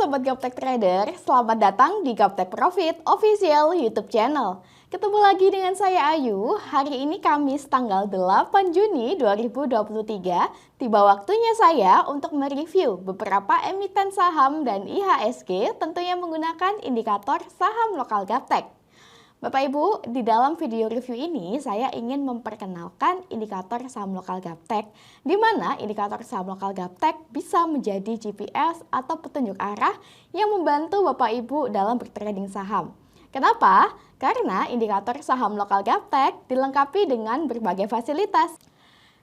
Sobat Gaptek Trader, selamat datang di Gaptek Profit Official YouTube Channel. Ketemu lagi dengan saya Ayu. Hari ini Kamis tanggal 8 Juni 2023. Tiba waktunya saya untuk mereview beberapa emiten saham dan IHSG tentunya menggunakan indikator saham lokal Gaptek. Bapak Ibu, di dalam video review ini saya ingin memperkenalkan indikator saham lokal Gaptek, di mana indikator saham lokal Gaptek bisa menjadi GPS atau petunjuk arah yang membantu Bapak Ibu dalam bertrading saham. Kenapa? Karena indikator saham lokal Gaptek dilengkapi dengan berbagai fasilitas.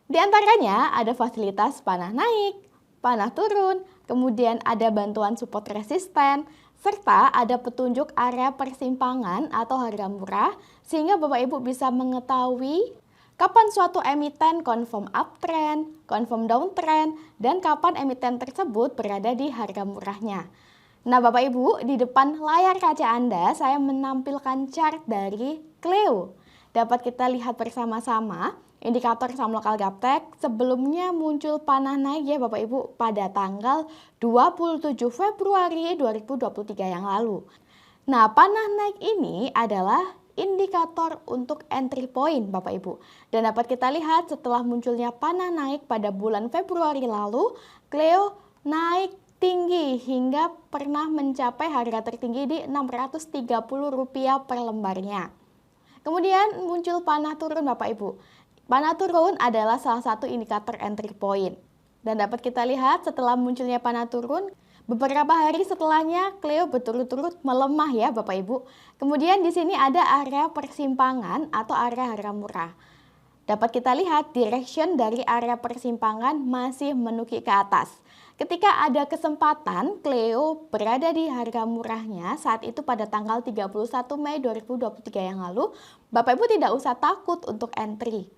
Di antaranya ada fasilitas panah naik, panah turun, kemudian ada bantuan support resisten, serta ada petunjuk area persimpangan atau harga murah sehingga Bapak Ibu bisa mengetahui kapan suatu emiten confirm uptrend, confirm downtrend, dan kapan emiten tersebut berada di harga murahnya. Nah Bapak Ibu, di depan layar kaca Anda saya menampilkan chart dari Cleo. Dapat kita lihat bersama-sama indikator saham lokal Gaptek sebelumnya muncul panah naik ya Bapak Ibu pada tanggal 27 Februari 2023 yang lalu. Nah, panah naik ini adalah indikator untuk entry point Bapak Ibu. Dan dapat kita lihat setelah munculnya panah naik pada bulan Februari lalu, Cleo naik tinggi hingga pernah mencapai harga tertinggi di Rp630 per lembarnya. Kemudian muncul panah turun Bapak Ibu. Panah turun adalah salah satu indikator entry point. Dan dapat kita lihat setelah munculnya panah turun, beberapa hari setelahnya Cleo berturut-turut melemah ya Bapak Ibu. Kemudian di sini ada area persimpangan atau area harga murah. Dapat kita lihat direction dari area persimpangan masih menukik ke atas. Ketika ada kesempatan Cleo berada di harga murahnya saat itu pada tanggal 31 Mei 2023 yang lalu, Bapak Ibu tidak usah takut untuk entry.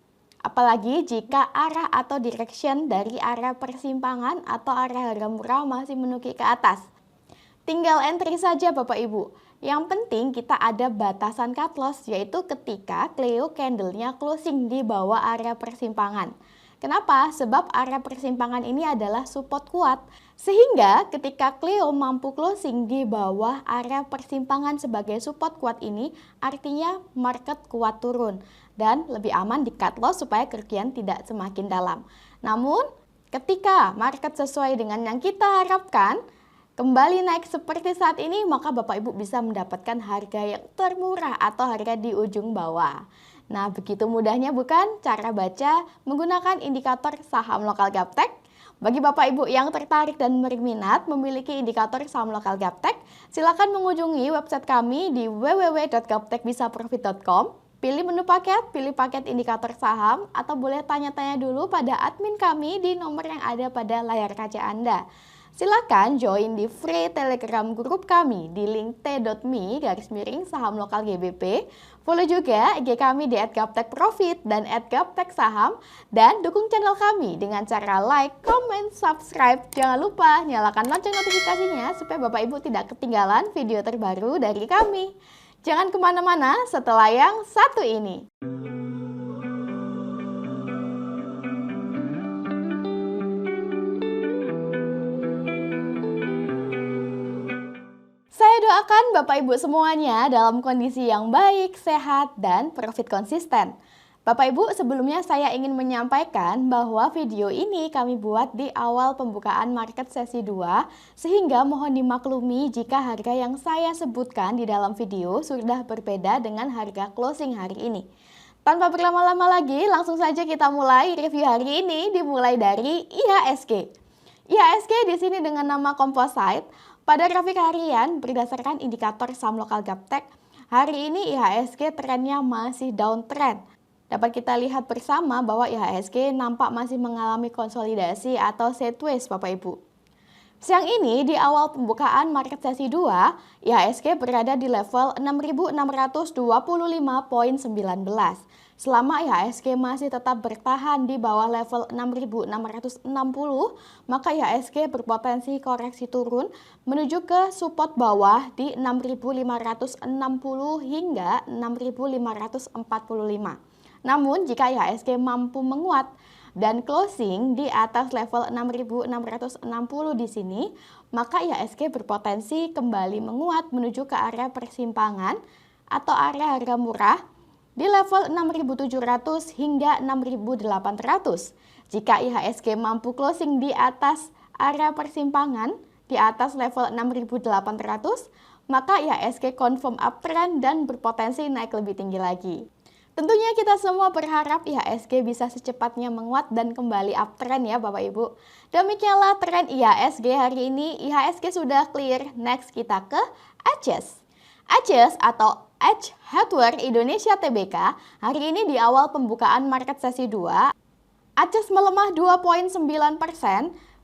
Apalagi jika arah atau direction dari area persimpangan atau area harga murah masih menukik ke atas. Tinggal entry saja Bapak Ibu. Yang penting kita ada batasan cut loss yaitu ketika Cleo candle-nya closing di bawah area persimpangan. Kenapa? Sebab area persimpangan ini adalah support kuat. Sehingga ketika Cleo mampu closing di bawah area persimpangan sebagai support kuat ini, artinya market kuat turun. Dan lebih aman di cut loss supaya kerugian tidak semakin dalam. Namun ketika market sesuai dengan yang kita harapkan, kembali naik seperti saat ini, maka Bapak Ibu bisa mendapatkan harga yang termurah atau harga di ujung bawah. Nah, begitu mudahnya bukan cara baca menggunakan indikator saham lokal Gaptek? Bagi Bapak Ibu yang tertarik dan berminat memiliki indikator saham lokal Gaptek, silakan mengunjungi website kami di www.gaptekbisaprofit.com. Pilih menu paket, pilih paket indikator saham, atau boleh tanya-tanya dulu pada admin kami di nomor yang ada pada layar kaca Anda. Silakan join di free telegram grup kami di link t.me/saham lokal GBP. Follow juga IG kami di @gaptekprofit dan @gapteksaham. Dan dukung channel kami dengan cara like, comment, subscribe. Jangan lupa nyalakan lonceng notifikasinya supaya Bapak Ibu tidak ketinggalan video terbaru dari kami. Jangan kemana-mana setelah yang satu ini. Saya doakan Bapak Ibu semuanya dalam kondisi yang baik, sehat, dan profit konsisten. Bapak Ibu, sebelumnya saya ingin menyampaikan bahwa video ini kami buat di awal pembukaan market sesi 2, sehingga mohon dimaklumi jika harga yang saya sebutkan di dalam video sudah berbeda dengan harga closing hari ini. Tanpa berlama-lama lagi, langsung saja kita mulai review hari ini dimulai dari IHSG. IHSG di sini dengan nama Composite. Pada grafik harian berdasarkan indikator saham lokal Gaptek, hari ini IHSG trennya masih downtrend. Dapat kita lihat bersama bahwa IHSG nampak masih mengalami konsolidasi atau sideways Bapak Ibu. Siang ini di awal pembukaan market sesi 2, IHSG berada di level 6.625.19. Selama IHSG masih tetap bertahan di bawah level 6.660, maka IHSG berpotensi koreksi turun menuju ke support bawah di 6.560 hingga 6.545. Namun jika IHSG mampu menguat dan closing di atas level 6.660 di sini, maka IHSG berpotensi kembali menguat menuju ke area persimpangan atau area harga murah di level 6.700 hingga 6.800. Jika IHSG mampu closing di atas area persimpangan di atas level 6.800, maka IHSG confirm uptrend dan berpotensi naik lebih tinggi lagi. Tentunya kita semua berharap IHSG bisa secepatnya menguat dan kembali uptrend ya Bapak Ibu. Demikianlah tren IHSG hari ini. IHSG sudah clear, next kita ke ACES. ACES atau Edge Hardware Indonesia Tbk hari ini di awal pembukaan market sesi 2, ACES melemah 2,9%,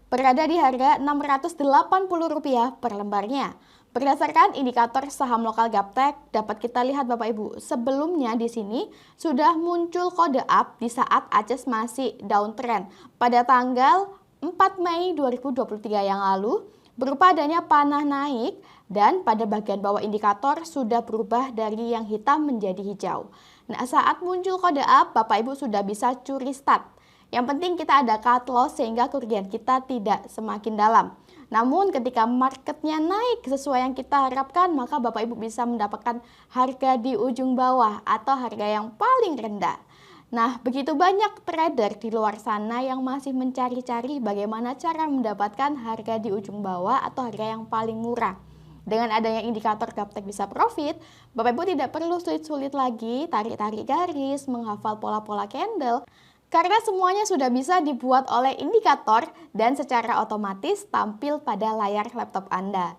berada di harga Rp680 per lembarnya. Berdasarkan indikator saham lokal Gaptek, dapat kita lihat Bapak Ibu, sebelumnya di sini sudah muncul kode up di saat ACES masih downtrend pada tanggal 4 Mei 2023 yang lalu, berupa adanya panah naik dan pada bagian bawah indikator sudah berubah dari yang hitam menjadi hijau. Nah, saat muncul kode up, Bapak Ibu sudah bisa curi start. Yang penting kita ada cut loss sehingga kerugian kita tidak semakin dalam. Namun ketika marketnya naik sesuai yang kita harapkan, maka Bapak Ibu bisa mendapatkan harga di ujung bawah atau harga yang paling rendah. Nah, begitu banyak trader di luar sana yang masih mencari-cari bagaimana cara mendapatkan harga di ujung bawah atau harga yang paling murah. Dengan adanya indikator Gaptek bisa profit, Bapak Ibu tidak perlu sulit-sulit lagi tarik-tarik garis, menghafal pola-pola candle, karena semuanya sudah bisa dibuat oleh indikator dan secara otomatis tampil pada layar laptop Anda.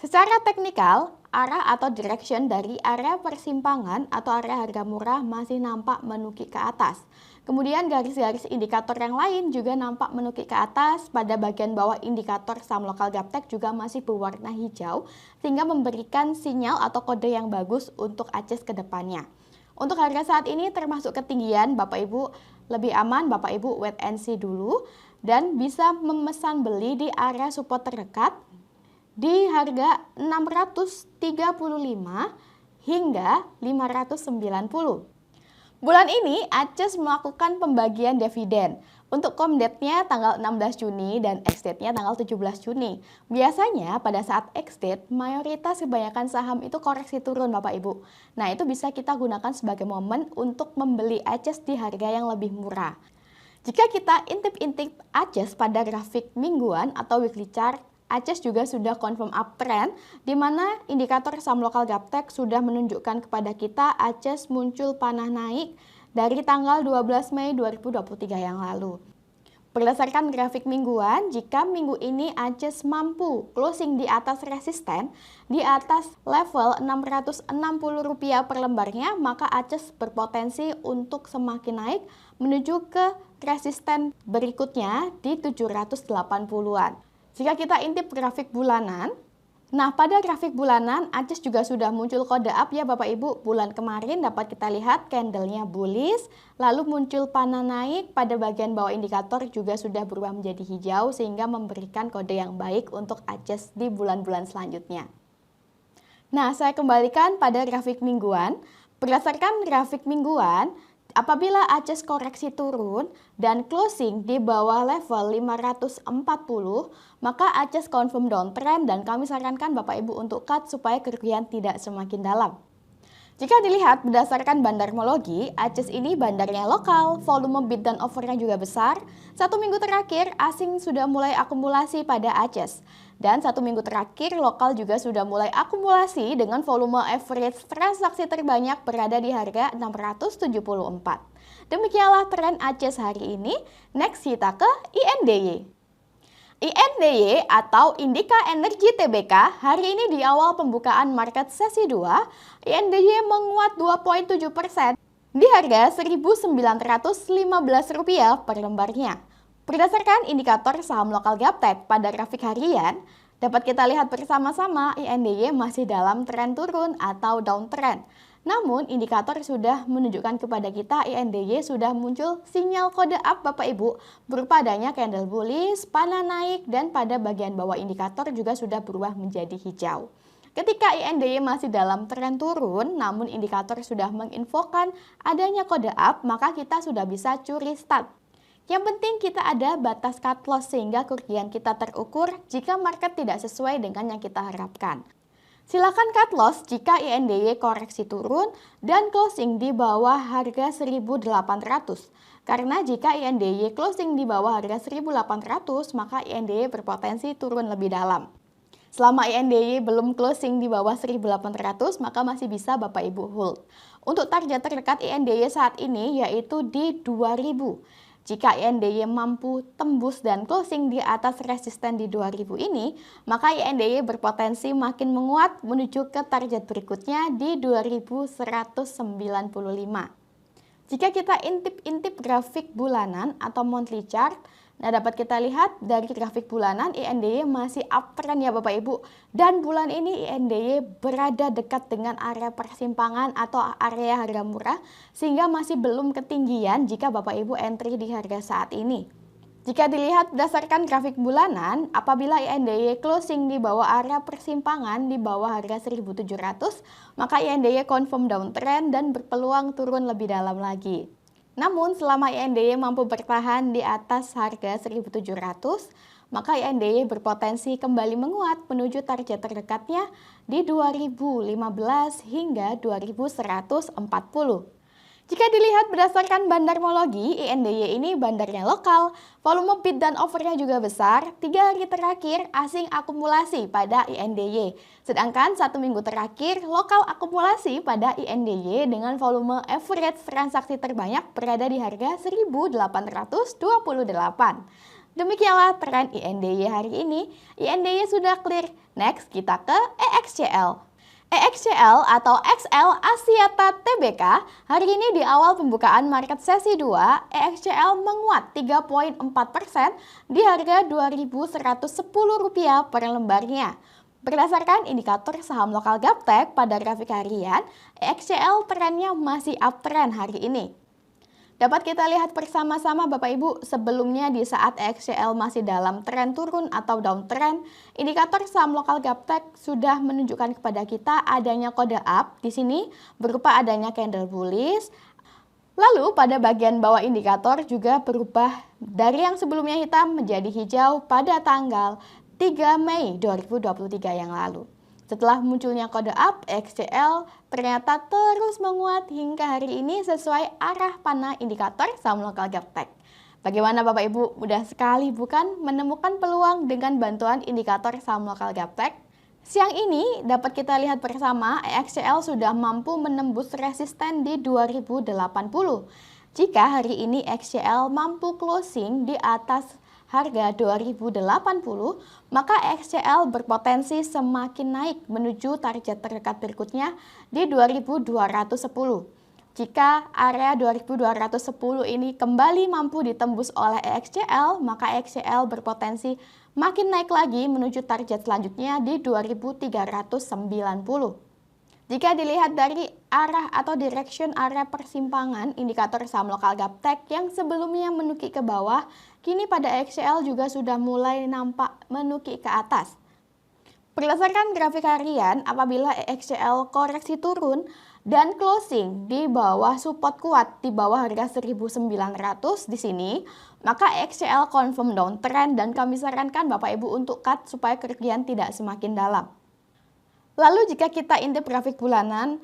Secara teknikal, arah atau direction dari area persimpangan atau area harga murah masih nampak menukik ke atas. Kemudian garis-garis indikator yang lain juga nampak menukik ke atas. Pada bagian bawah indikator saham lokal Gaptek juga masih berwarna hijau, sehingga memberikan sinyal atau kode yang bagus untuk ACES ke depannya. Untuk harga saat ini termasuk ketinggian, Bapak Ibu lebih aman Bapak Ibu wait and see dulu dan bisa memesan beli di area support terdekat di harga 635 hingga 590. Bulan ini ACES melakukan pembagian dividen. Untuk COMDAT-nya tanggal 16 Juni dan ex-date-nya tanggal 17 Juni. Biasanya pada saat ex-date, mayoritas kebanyakan saham itu koreksi turun Bapak Ibu. Nah, itu bisa kita gunakan sebagai momen untuk membeli ACES di harga yang lebih murah. Jika kita intip-intip ACES pada grafik mingguan atau weekly chart, ACES juga sudah confirm uptrend, di mana indikator saham lokal Gaptek sudah menunjukkan kepada kita ACES muncul panah naik dari tanggal 12 Mei 2023 yang lalu. Berdasarkan grafik mingguan, jika minggu ini ACES mampu closing di atas resisten, di atas level Rp660 per lembarnya, maka ACES berpotensi untuk semakin naik menuju ke resisten berikutnya di 780-an. Jika kita intip grafik bulanan, nah pada grafik bulanan ACES juga sudah muncul kode up ya Bapak Ibu. Bulan kemarin dapat kita lihat candlenya bullish, lalu muncul panah naik, pada bagian bawah indikator juga sudah berubah menjadi hijau sehingga memberikan kode yang baik untuk ACES di bulan-bulan selanjutnya. Nah, saya kembalikan pada grafik mingguan. Berdasarkan grafik mingguan, apabila ACES koreksi turun dan closing di bawah level 540, maka ACES confirm downtrend dan kami sarankan Bapak Ibu untuk cut supaya kerugian tidak semakin dalam. Jika dilihat berdasarkan bandarmologi, ACES ini bandarnya lokal, volume bid dan offernya juga besar. 1 minggu terakhir, asing sudah mulai akumulasi pada ACES. Dan 1 minggu terakhir, lokal juga sudah mulai akumulasi dengan volume average transaksi terbanyak berada di harga 674. Demikianlah tren ACES hari ini. Next kita ke INDY. INDY atau Indika Energi Tbk hari ini di awal pembukaan market sesi 2, INDY menguat 2,7% di harga Rp1.915 per lembarnya. Berdasarkan indikator saham lokal Gaptek pada grafik harian, dapat kita lihat bersama-sama INDY masih dalam tren turun atau downtrend. Namun, indikator sudah menunjukkan kepada kita INDY sudah muncul sinyal kode up Bapak Ibu berupa adanya candle bullish, panah naik, dan pada bagian bawah indikator juga sudah berubah menjadi hijau. Ketika INDY masih dalam tren turun, namun indikator sudah menginfokan adanya kode up, maka kita sudah bisa curi start. Yang penting kita ada batas cut loss sehingga kerugian kita terukur jika market tidak sesuai dengan yang kita harapkan. Silakan cut loss jika INDY koreksi turun dan closing di bawah harga 1.800. Karena jika INDY closing di bawah harga 1.800, maka INDY berpotensi turun lebih dalam. Selama INDY belum closing di bawah 1.800, maka masih bisa Bapak Ibu hold. Untuk target terdekat INDY saat ini yaitu di 2.000. Jika INDY mampu tembus dan closing di atas resisten di 2000 ini, maka INDY berpotensi makin menguat menuju ke target berikutnya di 2195. Jika kita intip-intip grafik bulanan atau monthly chart, nah dapat kita lihat dari grafik bulanan INDY masih uptrend ya Bapak Ibu. Dan bulan ini INDY berada dekat dengan area persimpangan atau area harga murah sehingga masih belum ketinggian jika Bapak Ibu entry di harga saat ini. Jika dilihat berdasarkan grafik bulanan, apabila INDY closing di bawah area persimpangan di bawah harga 1.700, maka INDY confirm downtrend dan berpeluang turun lebih dalam lagi. Namun selama INDY mampu bertahan di atas harga 1.700, maka INDY berpotensi kembali menguat menuju target terdekatnya di 2015 hingga 2140. Jika dilihat berdasarkan bandarmologi, INDY ini bandarnya lokal, volume bid dan offernya juga besar. 3 hari terakhir asing akumulasi pada INDY. Sedangkan 1 minggu terakhir lokal akumulasi pada INDY dengan volume average transaksi terbanyak berada di harga 1.828. Demikianlah tren INDY hari ini. INDY sudah clear. Next kita ke EXCL. EXCL atau XL Axiata Tbk hari ini di awal pembukaan market sesi 2, EXCL menguat 3,4% di harga Rp2.110 per lembarnya. Berdasarkan indikator saham lokal Gaptek pada grafik harian, EXCL trennya masih uptrend hari ini. Dapat kita lihat bersama-sama Bapak Ibu, sebelumnya di saat EXCL masih dalam tren turun atau downtrend, indikator saham lokal Gaptek sudah menunjukkan kepada kita adanya kode up di sini berupa adanya candle bullish. Lalu pada bagian bawah indikator juga berubah dari yang sebelumnya hitam menjadi hijau pada tanggal 3 Mei 2023 yang lalu. Setelah munculnya kode up, EXCL ternyata terus menguat hingga hari ini sesuai arah panah indikator saham lokal Gaptek. Bagaimana Bapak Ibu? Mudah sekali bukan menemukan peluang dengan bantuan indikator saham lokal Gaptek? Siang ini dapat kita lihat bersama EXCL sudah mampu menembus resisten di 2080. Jika hari ini EXCL mampu closing di atas harga 2080, maka EXCL berpotensi semakin naik menuju target terdekat berikutnya di 2210. Jika area 2210 ini kembali mampu ditembus oleh EXCL, maka EXCL berpotensi makin naik lagi menuju target selanjutnya di 2390. Jika dilihat dari arah atau direction area persimpangan indikator saham lokal Gaptek yang sebelumnya menukik ke bawah, kini pada EXCL juga sudah mulai nampak menukik ke atas. Berdasarkan grafik harian, apabila EXCL koreksi turun dan closing di bawah support kuat di bawah harga 1.900 di sini, maka EXCL confirm downtrend dan kami sarankan Bapak Ibu untuk cut supaya kerugian tidak semakin dalam. Lalu jika kita intip grafik bulanan,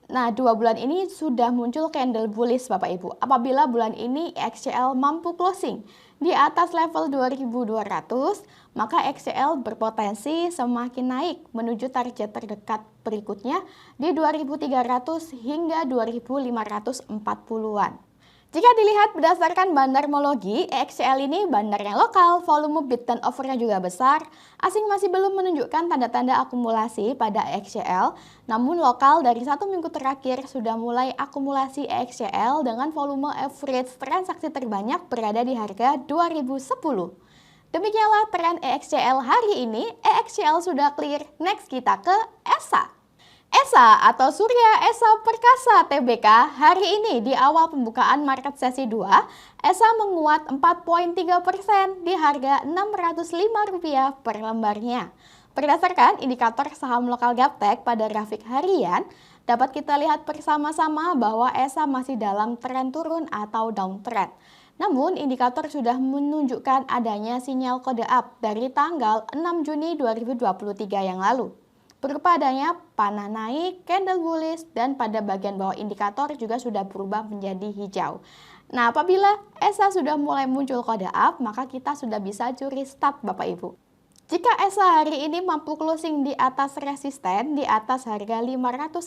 nah 2 bulan ini sudah muncul candle bullish Bapak Ibu. Apabila bulan ini EXCL mampu closing di atas level 2200, maka EXCL berpotensi semakin naik menuju target terdekat berikutnya di 2300 hingga 2540-an. Jika dilihat berdasarkan bandarmologi, EXCL ini bandar yang lokal, volume bid dan offernya juga besar. Asing masih belum menunjukkan tanda-tanda akumulasi pada EXCL, namun lokal dari 1 minggu terakhir sudah mulai akumulasi EXCL dengan volume average transaksi terbanyak berada di harga 2010. Demikianlah tren EXCL hari ini. EXCL sudah clear, next kita ke ESA. ESA atau Surya Esa Perkasa Tbk hari ini di awal pembukaan market sesi 2, ESA menguat 4,3% di harga Rp605 per lembarnya. Berdasarkan indikator saham lokal Gaptek pada grafik harian, dapat kita lihat bersama-sama bahwa ESA masih dalam tren turun atau downtrend. Namun, indikator sudah menunjukkan adanya sinyal kode up dari tanggal 6 Juni 2023 yang lalu. Berupa adanya panah naik, candle bullish, dan pada bagian bawah indikator juga sudah berubah menjadi hijau. Nah, apabila ESA sudah mulai muncul kode up, maka kita sudah bisa curi start Bapak Ibu. Jika ESA hari ini mampu closing di atas resisten di atas harga 590,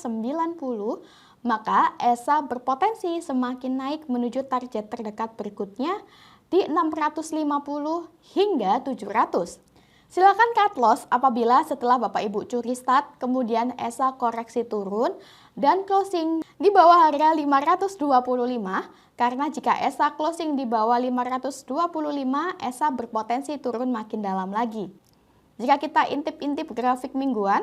maka ESA berpotensi semakin naik menuju target terdekat berikutnya di 650 hingga 700. Silakan cut loss apabila setelah Bapak Ibu curi start, kemudian ESA koreksi turun dan closing di bawah harga 525, karena jika ESA closing di bawah 525, ESA berpotensi turun makin dalam lagi. Jika kita intip-intip grafik mingguan,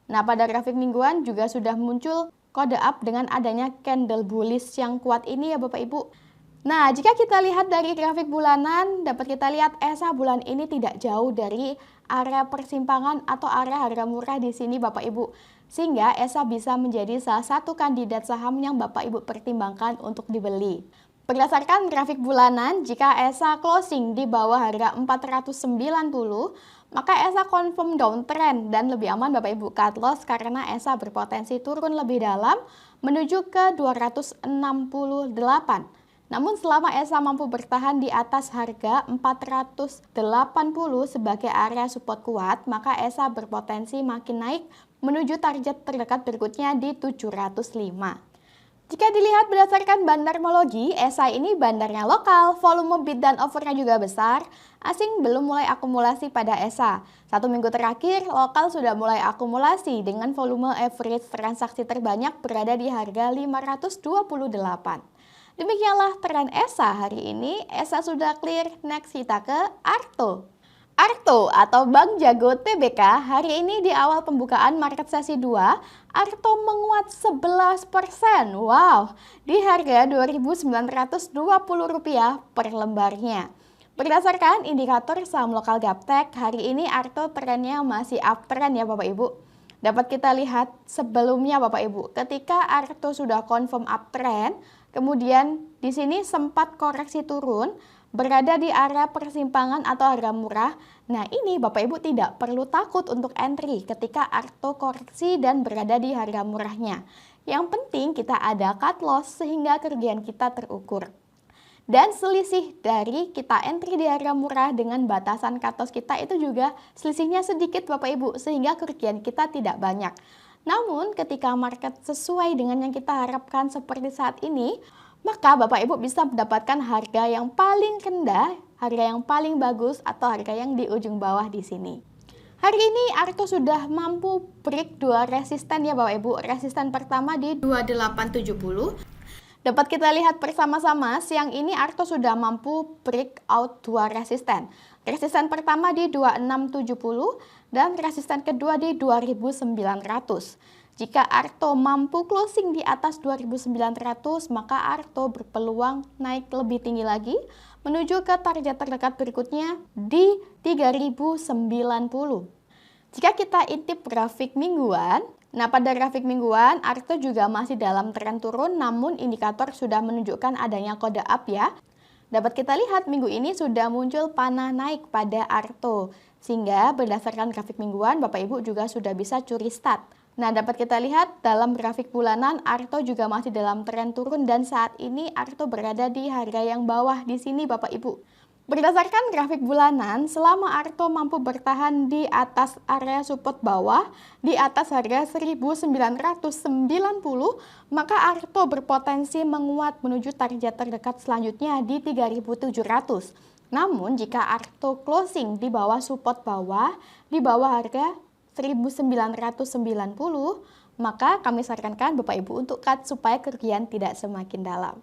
nah pada grafik mingguan juga sudah muncul kode up dengan adanya candle bullish yang kuat ini ya Bapak Ibu. Nah, jika kita lihat dari grafik bulanan, dapat kita lihat ESA bulan ini tidak jauh dari area persimpangan atau area harga murah di sini Bapak Ibu. Sehingga ESA bisa menjadi salah satu kandidat saham yang Bapak Ibu pertimbangkan untuk dibeli. Berdasarkan grafik bulanan, jika ESA closing di bawah harga 490, maka ESA confirm downtrend dan lebih aman Bapak Ibu cut loss karena ESA berpotensi turun lebih dalam menuju ke 268. Namun selama ESA mampu bertahan di atas harga 480 sebagai area support kuat, maka ESA berpotensi makin naik menuju target terdekat berikutnya di 705. Jika dilihat berdasarkan bandarmologi, ESA ini bandarnya lokal, volume bid dan offernya juga besar, asing belum mulai akumulasi pada ESA. 1 minggu terakhir, lokal sudah mulai akumulasi dengan volume average transaksi terbanyak berada di harga 528. Demikianlah tren ESA hari ini. ESA sudah clear, next kita ke Arto. Arto atau Bank Jago Tbk hari ini di awal pembukaan market sesi 2, Arto menguat 11%. Wow, di harga Rp2.920 per lembarnya. Berdasarkan indikator saham lokal Gaptek, hari ini Arto trennya masih uptrend ya Bapak Ibu. Dapat kita lihat sebelumnya Bapak Ibu, ketika Arto sudah confirm uptrend, kemudian di sini sempat koreksi turun, berada di area persimpangan atau harga murah. Nah ini Bapak Ibu tidak perlu takut untuk entry ketika Arto koreksi dan berada di harga murahnya. Yang penting kita ada cut loss sehingga kerugian kita terukur. Dan selisih dari kita entry di harga murah dengan batasan cut loss kita itu juga selisihnya sedikit Bapak Ibu sehingga kerugian kita tidak banyak. Namun ketika market sesuai dengan yang kita harapkan seperti saat ini, maka Bapak Ibu bisa mendapatkan harga yang paling rendah, harga yang paling bagus, atau harga yang di ujung bawah di sini. Hari ini Arto sudah mampu break 2 resisten ya Bapak Ibu. Resisten pertama di 2870. Dapat kita lihat bersama-sama, siang ini Arto sudah mampu break out 2 resisten. Resisten pertama di 2670 dan resisten kedua di 2900. Jika Arto mampu closing di atas 2.900, maka Arto berpeluang naik lebih tinggi lagi menuju ke target terdekat berikutnya di 3.090. Jika kita intip grafik mingguan, nah pada grafik mingguan Arto juga masih dalam tren turun, namun indikator sudah menunjukkan adanya kode up ya. Dapat kita lihat minggu ini sudah muncul panah naik pada Arto, sehingga berdasarkan grafik mingguan Bapak Ibu juga sudah bisa curi start. Nah, dapat kita lihat dalam grafik bulanan Arto juga masih dalam tren turun dan saat ini Arto berada di harga yang bawah di sini Bapak Ibu. Berdasarkan grafik bulanan, selama Arto mampu bertahan di atas area support bawah di atas harga 1990, maka Arto berpotensi menguat menuju target terdekat selanjutnya di 3700. Namun jika Arto closing di bawah support bawah di bawah harga 1990, maka kami sarankan Bapak Ibu untuk cut supaya kerugian tidak semakin dalam.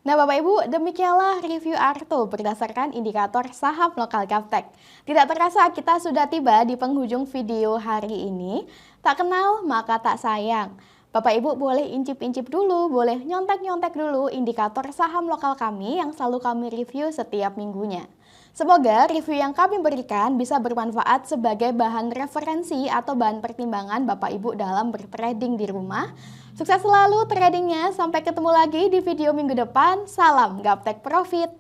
Nah Bapak Ibu, demikianlah review Arto berdasarkan indikator saham lokal Gaptek. Tidak terasa kita sudah tiba di penghujung video hari ini. Tak kenal maka tak sayang. Bapak Ibu boleh incip-incip dulu, boleh nyontek-nyontek dulu indikator saham lokal kami yang selalu kami review setiap minggunya. Semoga review yang kami berikan bisa bermanfaat sebagai bahan referensi atau bahan pertimbangan Bapak Ibu dalam bertrading di rumah. Sukses selalu tradingnya, sampai ketemu lagi di video minggu depan. Salam Gaptek Profit!